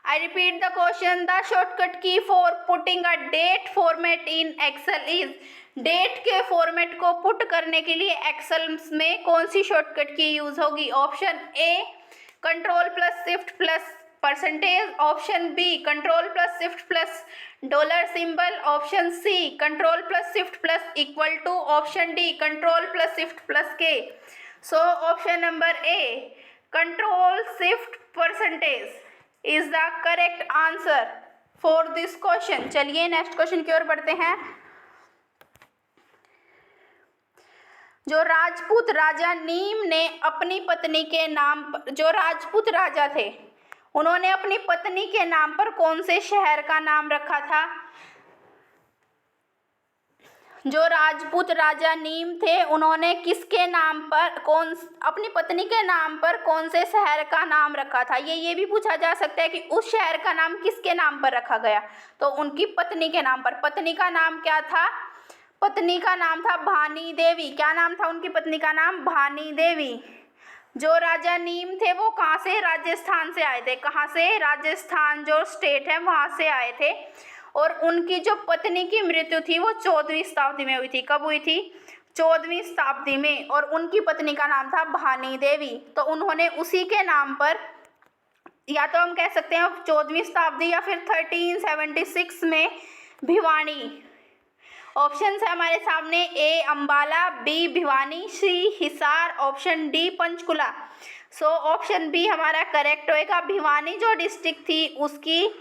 I repeat the question. The shortcut key for putting a date format in Excel is। Date के फॉर्मेट को पुट करने के लिए एक्सेल में कौन सी शॉर्टकट की यूज होगी? Option A control plus shift plus percentage, option B control plus shift plus dollar symbol, option C control plus shift plus equal to, option D control plus shift plus K. So option number A control shift percentage is the correct answer for this question. चलिए नेक्स्ट क्वेश्चन की ओर बढ़ते हैं। जो राजपूत राजा नीम ने अपनी पत्नी के नाम पर, जो राजपूत राजा थे उन्होंने अपनी पत्नी के नाम पर कौन से शहर का नाम रखा था? जो राजपूत राजा नीम थे उन्होंने किसके नाम पर अपनी पत्नी के नाम पर कौन से शहर का नाम रखा था। ये भी पूछा जा सकता है कि उस शहर का नाम किसके नाम पर रखा गया, तो उनकी पत्नी के नाम पर। पत्नी का नाम क्या था? पत्नी का नाम था भानी देवी। क्या नाम था उनकी पत्नी का नाम? भानी देवी। जो राजा नीम थे वो कहाँ से? राजस्थान से आए थे। कहाँ से? राजस्थान जो स्टेट है वहाँ से आए थे। और उनकी जो पत्नी की मृत्यु थी वो 14वीं शताब्दी में हुई थी। कब हुई थी? 14वीं शताब्दी में। और उनकी पत्नी का नाम था भानी देवी। तो उन्होंने उसी के नाम पर, या तो हम कह सकते हैं 14वीं शताब्दी या फिर 1376 में भिवानी। ऑप्शन है हमारे सामने, A Ambala, B Bhiwani, C Hisar, option D Panchkula. So option B हमारा करेक्ट होएगा। भिवानी जो डिस्ट्रिक्ट थी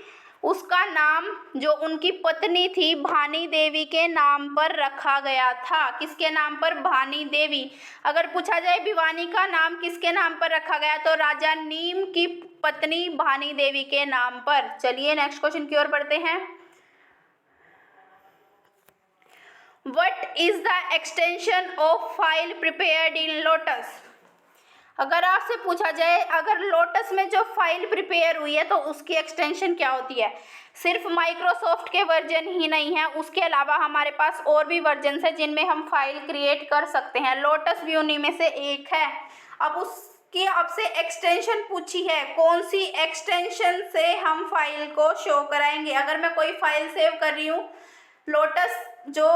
उसका नाम जो उनकी पत्नी थी भानी देवी के नाम पर रखा गया था। किसके नाम पर? भानी देवी। अगर पूछा जाए भिवानी का नाम किसके नाम पर रखा गया, तो राजा नीम की पत्नी भानी देवी के नाम पर। चलिए नेक्स्ट क्वेश्चन की ओर बढ़ते हैं। What is the extension of file prepared in Lotus? अगर आपसे पूछा जाए अगर लोटस में जो फाइल प्रिपेयर हुई है तो उसकी एक्सटेंशन क्या होती है। सिर्फ माइक्रोसॉफ्ट के वर्जन ही नहीं है, उसके अलावा हमारे पास और भी वर्जन है जिनमें हम फाइल क्रिएट कर सकते हैं। लोटस भी उन्हीं में से एक है। अब उसकी आपसे एक्सटेंशन पूछी है, कौन सी एक्सटेंशन से हम फाइल को शो कराएंगे। अगर मैं कोई फाइल सेव कर रही हूँ लोटस जो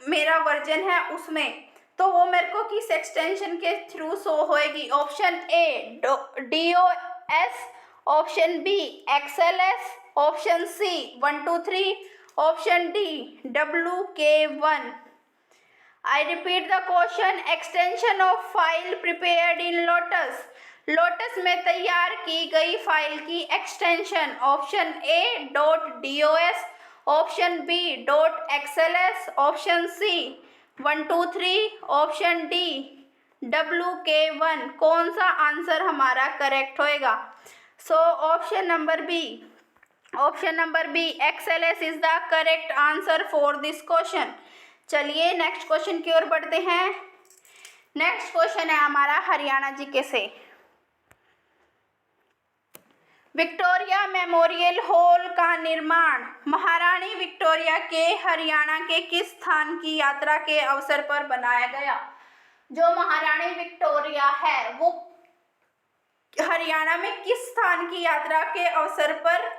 मेरा वर्जन है उसमें, तो वो मेरे को किस एक्सटेंशन के थ्रू शो होएगी। Option A DOS, option B XLS, option C 123, option D WK1। I repeat the question. Extension of file prepared in Lotus. Lotus में तैयार की गई फाइल की एक्सटेंशन। Option A .DOS, option B .XLS, option C 123, option D WK1। कौन सा आंसर हमारा करेक्ट होएगा? So option number B XLS is the correct answer for this question. चलिए नेक्स्ट क्वेश्चन की ओर बढ़ते हैं। नेक्स्ट क्वेश्चन है हमारा हरियाणा जीके से। विक्टोरिया मेमोरियल हॉल का निर्माण महारानी विक्टोरिया के हरियाणा के किस स्थान की यात्रा के अवसर पर बनाया गया। जो महारानी विक्टोरिया है वो हरियाणा में किस स्थान की यात्रा के अवसर पर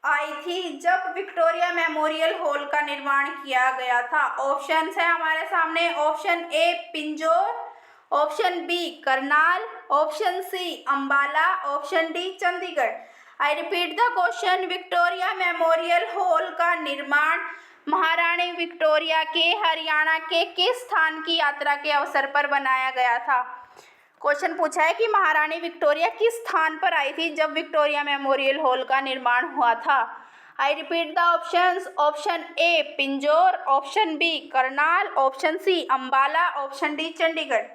आई थी जब विक्टोरिया मेमोरियल हॉल का निर्माण किया गया था। ऑप्शन है हमारे सामने। Option A Pinjore, option B Karnal, option C Ambala, option D Chandigarh. I repeat the question. Victoria memorial hall का निर्माण महारानी विक्टोरिया के हरियाणा के किस स्थान की यात्रा के अवसर पर बनाया गया था। क्वेश्चन पूछा है कि महारानी विक्टोरिया किस स्थान पर आई थी जब विक्टोरिया मेमोरियल हॉल का निर्माण हुआ था। I repeat the options. Option A Pinjore, option B Karnal, option C Ambala, option D Chandigarh.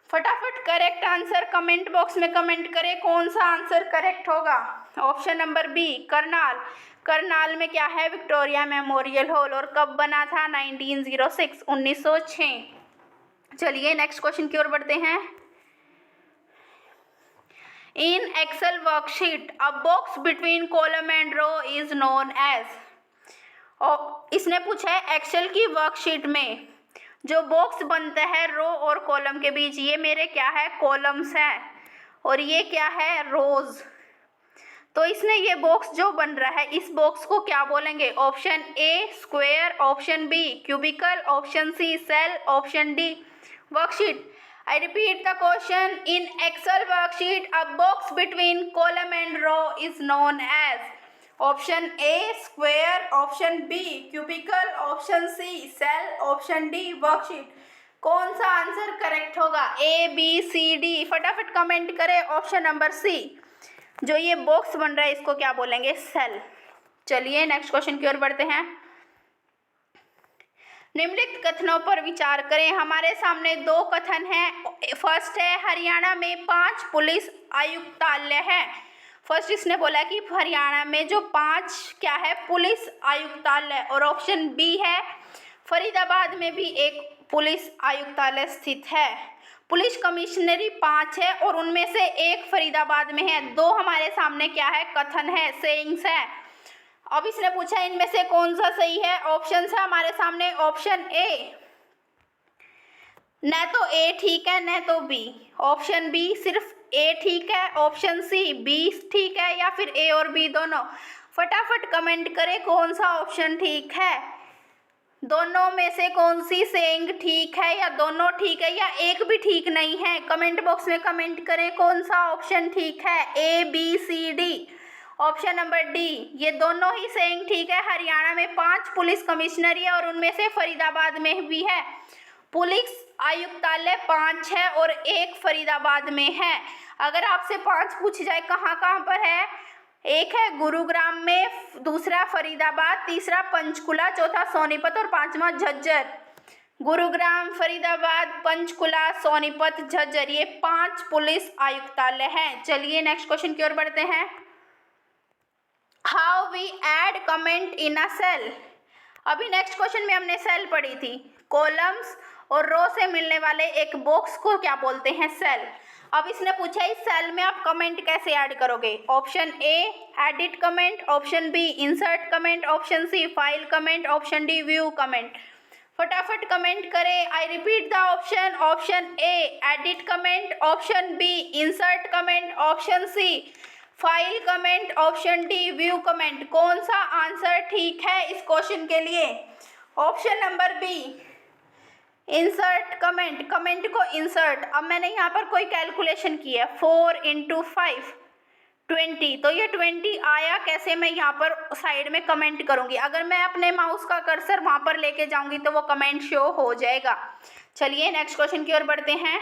फटाफट करेक्ट आंसर कमेंट बॉक्स में कमेंट करें, कौन सा आंसर करेक्ट होगा। Option number B Karnal. Karnal में क्या है? Victoria memorial hall. और कब बना था? 1906, 1906। चलिए नेक्स्ट क्वेश्चन की ओर बढ़ते हैं। In Excel worksheet a box between column and row is known as. और इसने पूछा है एक्सेल की वर्कशीट में जो बॉक्स बनता है रो और कॉलम के बीच, ये मेरे क्या है? कॉलम्स हैं और ये क्या है? रोज। तो इसने ये बॉक्स जो बन रहा है इस बॉक्स को क्या बोलेंगे? Option A square, option B cubicle, option C cell, option D worksheet. I repeat the question. In Excel worksheet, a box between column and row is known as option A square, option B cubicle, option C cell, option D worksheet. कौन सा आंसर करेक्ट होगा? A, B, C, D। फटाफट कमेंट करें। ऑप्शन नंबर सी, जो ये बॉक्स बन रहा है इसको क्या बोलेंगे? सेल। चलिए नेक्स्ट क्वेश्चन की ओर बढ़ते हैं। निम्नलिखित कथनों पर विचार करें। हमारे सामने दो कथन हैं। फर्स्ट है हरियाणा में 5 पुलिस आयुक्तालय है। फर्स्ट इसने बोला कि हरियाणा में जो 5 क्या है? पुलिस आयुक्तालय। और ऑप्शन बी है फरीदाबाद में भी एक पुलिस आयुक्तालय स्थित है। पुलिस कमिश्नरी 5 है और उनमें से एक फरीदाबाद में है। 2 हमारे सामने क्या है, कथन है, सेइंग्स है। अब इसने पूछा इनमें से कौन सा सही है। ऑप्शन है हमारे सामने, ऑप्शन ए, न तो ए ठीक है न तो बी, ऑप्शन बी सिर्फ ए ठीक है, ऑप्शन सी बी ठीक है, या फिर ए और बी दोनों। फटाफट कमेंट करें कौन सा ऑप्शन ठीक है, दोनों में से कौन सी सेइंग ठीक है, या दोनों ठीक है, या एक भी ठीक नहीं है। कमेंट बॉक्स में कमेंट करें कौन सा ऑप्शन ठीक है, A B C D. Option number D, ये दोनों ही सेइंग ठीक है। हरियाणा में 5 पुलिस कमिश्नरी है और उनमें से फरीदाबाद में भी है। पुलिस आयुक्तालय 5 है और एक फरीदाबाद में है। अगर आपसे 5 पूछ जाए कहाँ कहाँ पर है, एक है गुरुग्राम में, दूसरा फरीदाबाद, तीसरा पंचकुला, चौथा सोनीपत और 5वां झज्जर। गुरुग्राम, फरीदाबाद, पंचकुला, सोनीपत, झज्जर, ये 5 पुलिस आयुक्तालय हैं। चलिए नेक्स्ट क्वेश्चन की ओर बढ़ते हैं। How we add comment in a cell. अभी नेक्स्ट क्वेश्चन में हमने सेल पढ़ी थी। कॉलम्स और रो से मिलने वाले एक बॉक्स को क्या बोलते हैं, सेल। अब इसने पूछा इस सेल में आप कमेंट कैसे ऐड करोगे। Option A edit comment, option B insert comment, option C file comment, option D view comment. फटाफट कमेंट करें। I repeat the option, option A edit comment, option B insert comment, option C file comment, option D view comment. कौन सा आंसर ठीक है इस क्वेश्चन के लिए। Option number B insert comment, comment को इंसर्ट। अब मैंने यहाँ पर कोई कैलकुलेशन की है, 4 × 5 20, तो ये 20 आया कैसे, मैं यहाँ पर साइड में कमेंट करूँगी। अगर मैं अपने माउस का कर्सर वहाँ पर लेके जाऊँगी तो वो कमेंट शो हो जाएगा। चलिए नेक्स्ट क्वेश्चन की ओर बढ़ते हैं।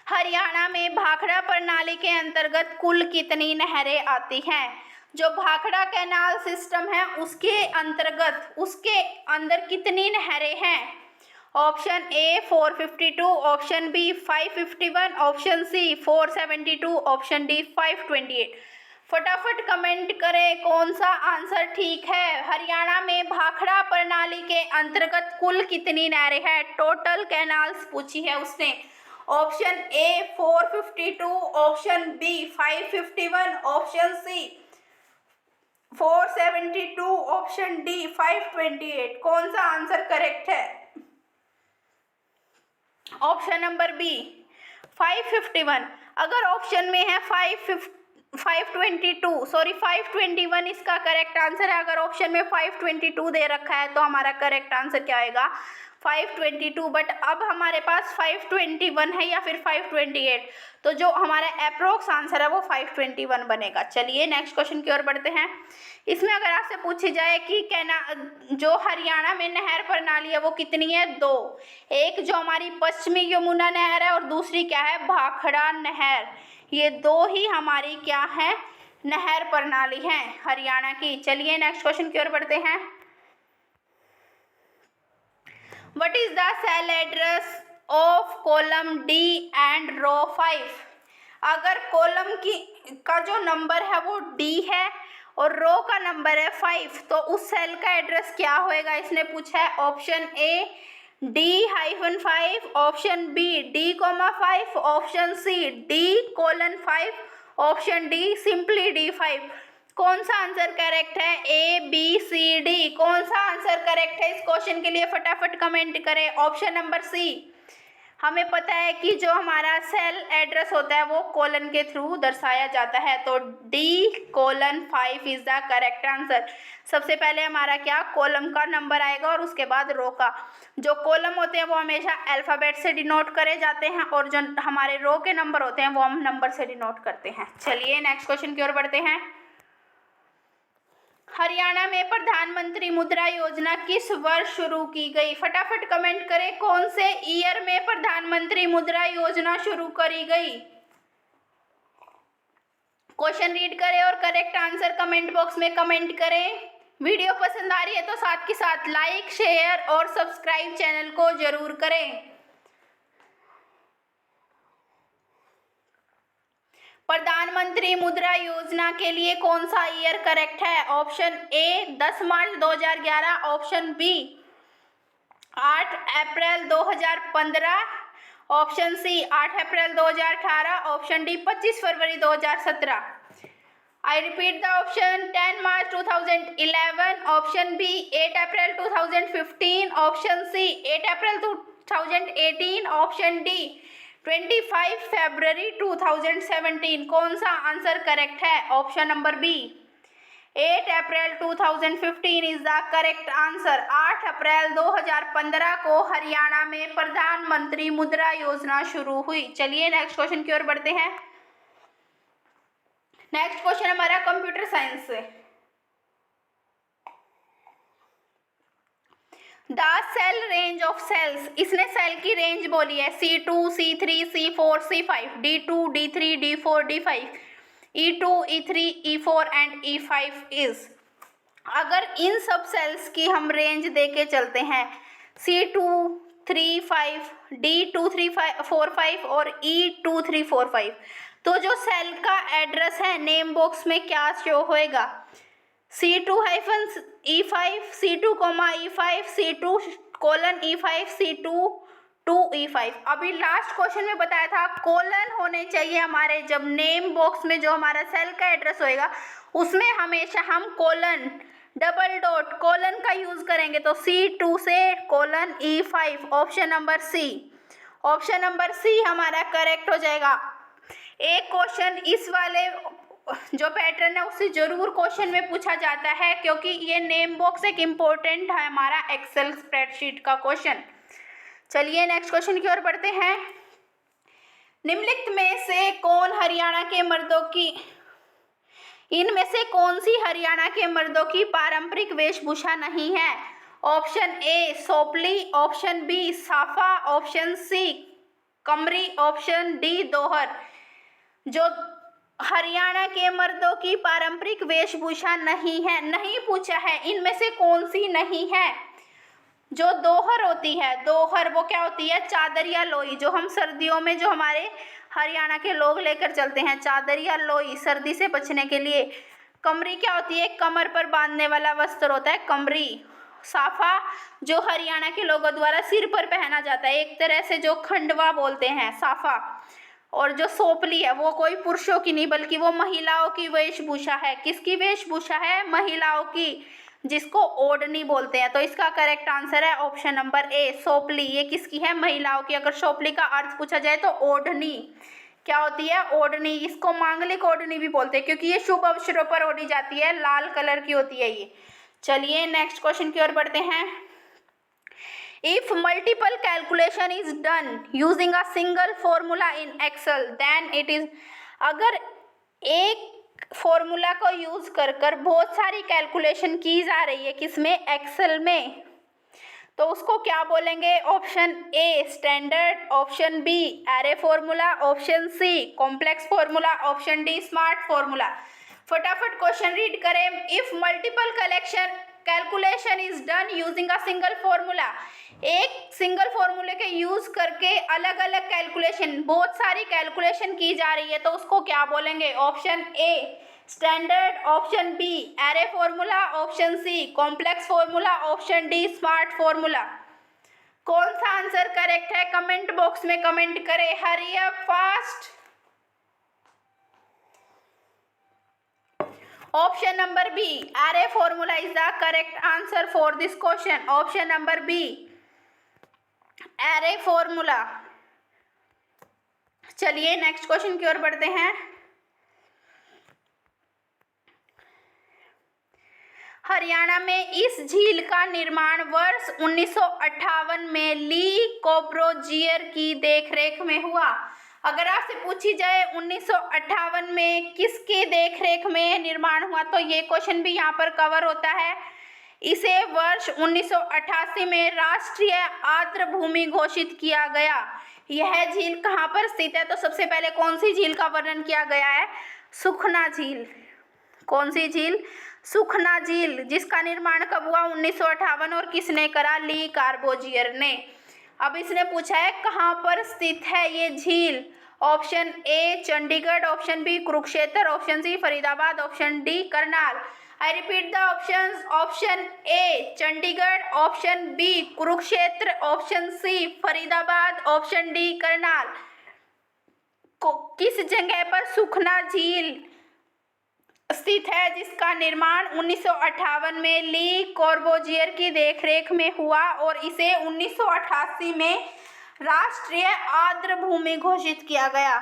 हरियाणा में भाखड़ा प्रणाली के अंतर्गत कुल कितनी नहरें आती हैं। जो भाखड़ा कैनाल सिस्टम है उसके अंतर्गत, उसके अंदर कितनी नहरें हैं। Option A 452, option B 551, option C 472, option D 528। फटाफट कमेंट करें कौन सा आंसर ठीक है। हरियाणा में भाखड़ा प्रणाली के अंतर्गत कुल कितनी नहरें हैं, टोटल कैनाल्स पूछी है उसने। Option A 452, option B 551, option C 472, option D 528। कौन सा आंसर करेक्ट है। Option number B 551। अगर ऑप्शन में है 522, सॉरी 521 इसका करेक्ट आंसर है। अगर ऑप्शन में 522 दे रखा है तो हमारा करेक्ट आंसर क्या आएगा, 522। बट अब हमारे पास 521 है या फिर 528, तो जो हमारा अप्रोक्स आंसर है वो 521 बनेगा। चलिए नेक्स्ट क्वेश्चन की ओर बढ़ते हैं। इसमें अगर आपसे पूछी जाए कि जो हरियाणा में नहर प्रणाली है वो कितनी है, 2। एक जो हमारी पश्चिमी यमुना नहर है और दूसरी क्या है, भाखड़ा नहर। ये 2 ही हमारी क्या है, नहर प्रणाली है हरियाणा की। चलिए नेक्स्ट क्वेश्चन की ओर बढ़ते हैं। What is the cell address of column D and row 5? अगर कॉलम का जो नंबर है वो D है और रो का नंबर है 5, तो उस सेल का एड्रेस क्या होएगा इसने पूछा है। Option A D-5, option B D,5, option C D:5, option D simply D5। कौन सा आंसर करेक्ट है, ए बी सी डी। कौन सा आंसर करेक्ट है इस क्वेश्चन के लिए फटाफट कमेंट करें। Option number C. हमें पता है कि जो हमारा सेल एड्रेस होता है वो कोलन के थ्रू दर्शाया जाता है, तो D:5 is the correct answer. सबसे पहले हमारा क्या, कॉलम का नंबर आएगा और उसके बाद रो का। जो कॉलम होते हैं वो हमेशा अल्फ़ाबेट से डिनोट करे जाते हैं और जो हमारे रो के नंबर होते हैं वो हम नंबर से डिनोट करते हैं। चलिए नेक्स्ट क्वेश्चन की ओर बढ़ते हैं। हरियाणा में प्रधानमंत्री मुद्रा योजना किस वर्ष शुरू की गई। फटाफट कमेंट करें कौन से ईयर में प्रधानमंत्री मुद्रा योजना शुरू करी गई। क्वेश्चन रीड करें और करेक्ट आंसर कमेंट बॉक्स में कमेंट करें। वीडियो पसंद आ रही है तो साथ के साथ लाइक, शेयर और सब्सक्राइब चैनल को जरूर करें। प्रधानमंत्री मुद्रा योजना के लिए कौन सा ईयर करेक्ट है। Option A 10 March 2011, option B 8 April 2015, option C 8 April 2018, option D 25 फरवरी 2017। I repeat the option, 10 March 2011, option B 8 April 2015, option C 8 April 2018, option D 25 February 2017। कौन सा आंसर करेक्ट है? Option number B 8 April 2015 is the correct answer. 8 April 2015 को हरियाणा में प्रधानमंत्री मुद्रा योजना शुरू हुई। चलिए नेक्स्ट क्वेश्चन की ओर बढ़ते हैं। नेक्स्ट क्वेश्चन हमारा कंप्यूटर साइंस से। The cell range of cells, इसने सेल की रेंज बोली है C2, C3, C4, C5, D2, D3, D4, D5, E2, E3, E4 and E5 is. अगर इन सब सेल्स की हम रेंज देके चलते हैं C2, 3, 5, D2, 3, 4, 5 और E2, 3, 4, 5, तो जो सेल का एड्रेस है नेम बॉक्स में क्या शो होएगा? C2-E5, C2, E5, C2 E5, C2 2E5। अभी लास्ट क्वेश्चन में बताया था कोलन होने चाहिए हमारे, जब नेम बॉक्स में जो हमारा सेल का एड्रेस होएगा उसमें हमेशा हम कोलन, डबल डॉट, कोलन का यूज करेंगे। तो C2 से E5, option number C, option number C हमारा करेक्ट हो जाएगा। एक क्वेश्चन इस वाले जो पैटर्न है उससे जरूर क्वेश्चन में पूछा जाता है, क्योंकि ये नेम बॉक्स एक इम्पोर्टेंट है हमारा एक्सेल स्प्रेडशीट का क्वेश्चन। चलिए नेक्स्ट क्वेश्चन की ओर बढ़ते हैं। निम्नलिखित में से कौन हरियाणा के मर्दों की, इनमें से कौन सी हरियाणा के मर्दों की पारंपरिक वेशभूषा नहीं है? ऑप्शन ए सोपली, ऑप्शन बी साफा, ऑप्शन सी कमरी, ऑप्शन डी दोहर। जो हरियाणा के मर्दों की पारंपरिक वेशभूषा नहीं है, नहीं पूछा है इनमें से कौन सी नहीं है। जो दोहर होती है, दोहर वो क्या होती है? चादर या लोई, जो हम सर्दियों में जो हमारे हरियाणा के लोग लेकर चलते हैं, चादर या लोई, सर्दी से बचने के लिए। कमरी क्या होती है? कमर पर बांधने वाला वस्त्र होता है कमरी। साफा जो हरियाणा के लोगों द्वारा सिर पर पहना जाता है, एक तरह से जो खंडवा बोलते हैं साफा। और जो सोपली है वो कोई पुरुषों की नहीं बल्कि वो महिलाओं की वेशभूषा है। किसकी वेशभूषा है? महिलाओं की, जिसको ओढ़नी बोलते हैं। तो इसका करेक्ट आंसर है ऑप्शन नंबर ए सोपली। ये किसकी है? महिलाओं की। अगर सोपली का अर्थ पूछा जाए तो ओढ़नी क्या होती है? ओढ़नी। इसको मांगलिक ओढ़नी भी बोलते हैं क्योंकि ये शुभ अवसरों पर ओढ़ी जाती है, लाल कलर की होती है ये। चलिए नेक्स्ट क्वेश्चन की ओर बढ़ते हैं। If multiple calculation is done using a single formula in Excel, then it is, अगर एक फॉर्मूला को यूज कर कर बहुत सारी कैलकुलेशन की जा रही है किसमें? एक्सेल में, तो उसको क्या बोलेंगे? Option A standard, option B array formula, option C complex formula, option D smart formula. फटाफट क्वेश्चन रीड करें। If multiple calculation is done using a single formula, एक सिंगल फॉर्मूले के यूज करके अलग अलग कैलकुलेशन, बहुत सारी कैलकुलेशन की जा रही है, तो उसको क्या बोलेंगे? Option A standard, option B array formula, option C complex formula, option D smart formula. कौन सा आंसर करेक्ट है? कमेंट बॉक्स में कमेंट करें। Hurry up fast. Option number B array formula is the correct answer for this question. Option number B array formula. चलिए नेक्स्ट क्वेश्चन की ओर बढ़ते हैं। हरियाणा में इस झील का निर्माण वर्ष 1958 में ली कोब्रोजियर की देखरेख में हुआ। अगर आपसे पूछी जाए 1958 में किसके देखरेख में निर्माण हुआ, तो ये क्वेश्चन भी यहाँ पर कवर होता है। इसे वर्ष 1988 में राष्ट्रीय आर्द्र भूमि घोषित किया गया। यह झील कहाँ पर स्थित है? तो सबसे पहले कौन सी झील का वर्णन किया गया है? सुखना झील। कौन सी झील? सुखना झील, जिसका निर्माण कब हुआ? 1958। और किसने करा? ली कोब्रोजियर ने। अब इसने पूछा है कहाँ पर स्थित है ये झील। Option A Chandigarh, option B Kurukshetra, option C Faridabad, option D Karnal. I repeat the options. Option A Chandigarh, option B Kurukshetra, option C Faridabad, option D Karnal. किस जगह पर सुखना झील स्थित है जिसका निर्माण 1958 में ली कॉर्बुजियर की देखरेख में हुआ और इसे 1988 में राष्ट्रीय आर्द्र भूमि घोषित किया गया?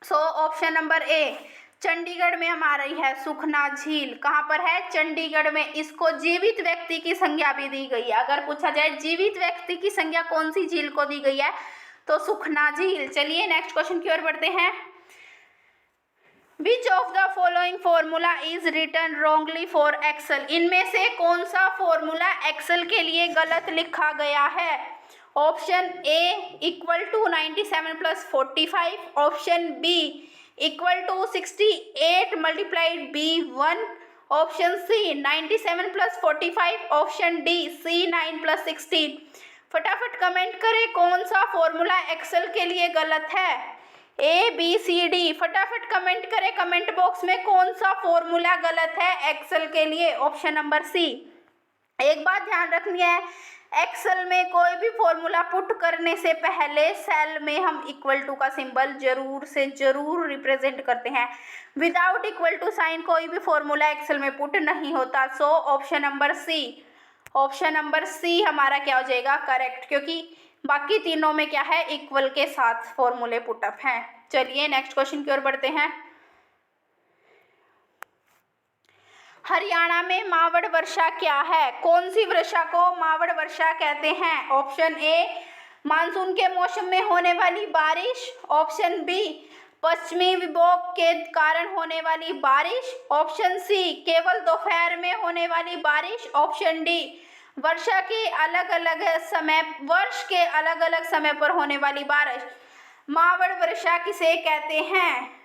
सो ऑप्शन नंबर ए चंडीगढ़ में हमारा है सुखना झील। कहाँ पर है? चंडीगढ़ में। इसको जीवित व्यक्ति की संज्ञा भी दी गई है। अगर पूछा जाए जीवित व्यक्ति की संज्ञा कौन सी झील को दी गई है तो सुखना झील। चलिए नेक्स्ट क्वेश्चन की ओर बढ़ते हैं। Which of the following formula is written wrongly for Excel? इनमें से कौन सा फॉर्मूला एक्सेल के लिए गलत लिखा गया है? Option A equal to 97 plus 45, option B equal to 68 multiplied B1, option C 97 plus 45, option D C9 plus 16। फटाफट कमेंट करें कौन सा फॉर्मूला एक्सेल के लिए गलत है। ए बी सी डी फटाफट कमेंट करें कमेंट बॉक्स में कौन सा फॉर्मूला गलत है एक्सेल के लिए। Option number C. एक बात ध्यान रखनी है, एक्सेल में कोई भी फॉर्मूला पुट करने से पहले सेल में हम इक्वल टू का सिंबल जरूर से जरूर रिप्रेजेंट करते हैं। विदाउट इक्वल टू साइन कोई भी फॉर्मूला एक्सेल में पुट नहीं होता। So option number C, option number C हमारा क्या हो जाएगा करेक्ट, क्योंकि बाकी तीनों में क्या है इक्वल के साथ फॉर्मूले पुटअप हैं। चलिए नेक्स्ट क्वेश्चन की ओर बढ़ते हैं। हरियाणा में मावड़ वर्षा क्या है? कौन सी वर्षा को मावड़ वर्षा कहते हैं? ऑप्शन ए मानसून के मौसम में होने वाली बारिश, ऑप्शन बी पश्चिमी विक्षोभ के कारण होने वाली बारिश, ऑप्शन सी केवल दोपहर में होने वाली बारिश, ऑप्शन डी वर्ष के अलग अलग समय पर होने वाली बारिश। मावड़ वर्षा किसे कहते हैं?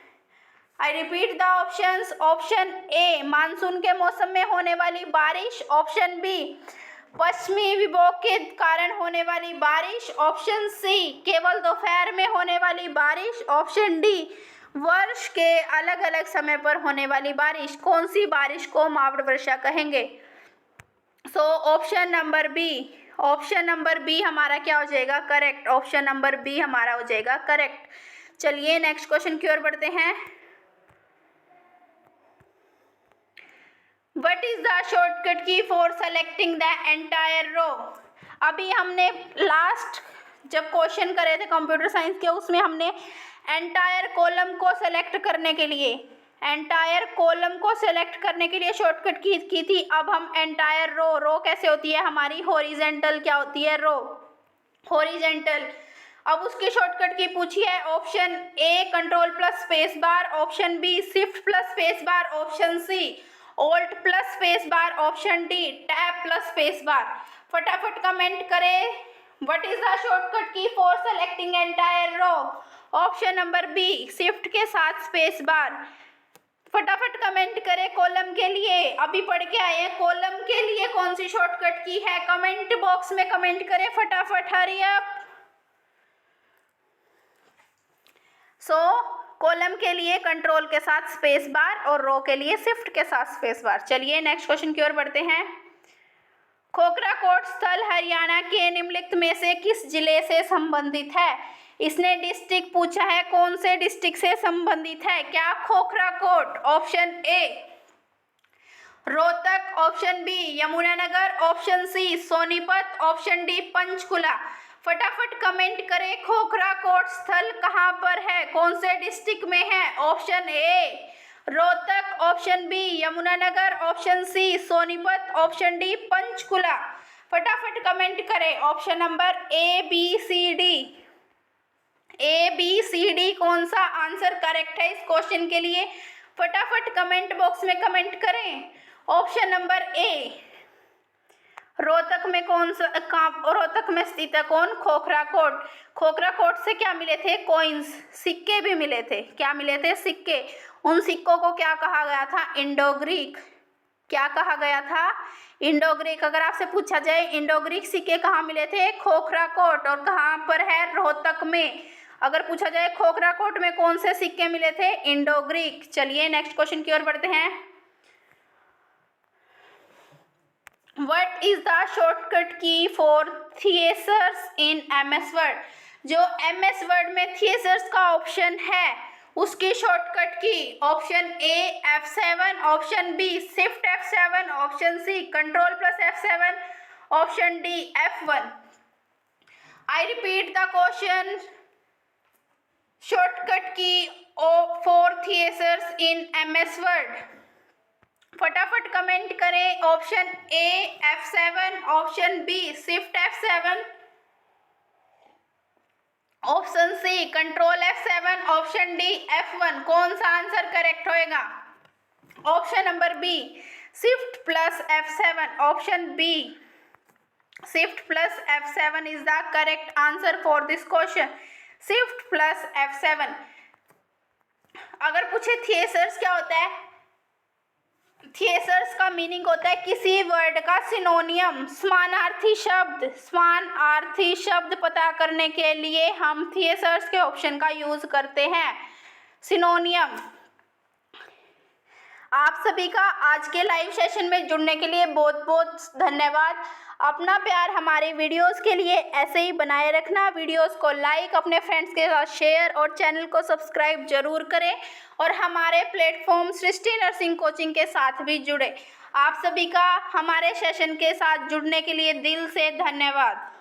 आई repeat the options. Option A monsoon के मौसम में होने वाली बारिश, ऑप्शन बी पश्चिमी विक्षोभ के कारण होने वाली बारिश, ऑप्शन सी केवल दोपहर में होने वाली बारिश, ऑप्शन डी वर्ष के अलग अलग समय पर होने वाली बारिश। कौन सी बारिश को मावड़ वर्षा कहेंगे? So option number B, option number B हमारा क्या हो जाएगा करेक्ट। ऑप्शन नंबर बी हमारा हो जाएगा करेक्ट। चलिए नेक्स्ट क्वेश्चन की ओर बढ़ते हैं। What is the shortcut key for selecting the entire row? अभी हमने लास्ट जब क्वेश्चन करे थे कंप्यूटर साइंस के उसमें हमने एंटायर कॉलम को सेलेक्ट करने के लिए शॉर्टकट की थी। अब हम एंटायर रो कैसे होती है हमारी हॉरिजेंटल क्या होती है रो हॉरिजेंटल। अब उसकी शॉर्टकट की पूछी है। Option A control plus space bar, option B shift plus space bar, option C alt plus space bar, option D tab plus space bar. फटाफट कमेंट करें what is the shortcut key for selecting entire row. Option number B shift के साथ स्पेस बार। फटाफट कमेंट करें कॉलम के लिए, अभी पढ़ के आए हैं कॉलम के लिए कौन सी शॉर्टकट की है। कमेंट बॉक्स में कमेंट करें फटाफट, हरी अप। सो कॉलम के लिए कंट्रोल के साथ स्पेस बार और रो के लिए शिफ्ट के साथ स्पेस बार। चलिए नेक्स्ट क्वेश्चन की ओर बढ़ते हैं। खोखरा कोट स्थल हरियाणा के निम्नलिखित में से किस जिले से संबंधित है? इसने डिस्ट्रिक्ट पूछा है, कौन से डिस्ट्रिक्ट से संबंधित है क्या Khokhrakot? Option A Rohtak, option B Yamunanagar, option C Sonipat, option D Panchkula. फटाफट कमेंट करें खोखरा कोट स्थल कहाँ पर है, कौन से डिस्ट्रिक्ट में है। Option A Rohtak, option B Yamunanagar, option C Sonipat, option D Panchkula. फटाफट कमेंट करें option number A B C D कौन सा आंसर करेक्ट है इस क्वेश्चन के लिए। फटाफट कमेंट बॉक्स में कमेंट करें। ऑप्शन नंबर ए रोहतक में रोहतक में स्थित है कौन? खोखरा कोट। खोखरा कोट से क्या मिले थे? कॉइन्स, सिक्के भी मिले थे। क्या मिले थे? सिक्के। उन सिक्कों को क्या कहा गया था? Indo Greek. क्या कहा गया था? Indo Greek. अगर आपसे पूछा जाए इंडो ग्रीक सिक्के कहाँ मिले थे? खोखरा कोट। और कहाँ पर है? रोहतक में। अगर पूछा जाए खोखरा कोट में कौन से सिक्के मिले थे? Indo Greek. चलिए नेक्स्ट क्वेश्चन की ओर बढ़ते हैं। What is the shortcut key for thesaurus in MS Word? जो MS Word में thesaurus का ऑप्शन है उसकी shortcut key option A F7, option B shift F7, option C control plus F7, option D F1। I repeat the question. Shortcut key for thesaurus in MS Word। फटाफट कमेंट करें। Option A F7, option B shift F7, option C control F7, option D F1। कौन सा आंसर करेक्ट होएगा? Option number B shift plus F7, option B shift plus F7 is the correct answer for this question. Shift plus F7। अगर पूछे थिएसर्स क्या होता है, थिएसर्स का मीनिंग होता है किसी वर्ड का सिनोनियम, समानार्थी शब्द पता करने के लिए हम थिएसर्स के ऑप्शन का यूज करते हैं। सिनोनियम। आप सभी का आज के लाइव सेशन में जुड़ने के लिए बहुत बहुत धन्यवाद। अपना प्यार हमारे वीडियोस के लिए ऐसे ही बनाए रखना। वीडियोस को लाइक, अपने फ्रेंड्स के साथ शेयर और चैनल को सब्सक्राइब जरूर करें और हमारे प्लेटफॉर्म सृष्टि नर्सिंग कोचिंग के साथ भी जुड़े। आप सभी का हमारे सेशन के साथ जुड़ने के लिए दिल से धन्यवाद।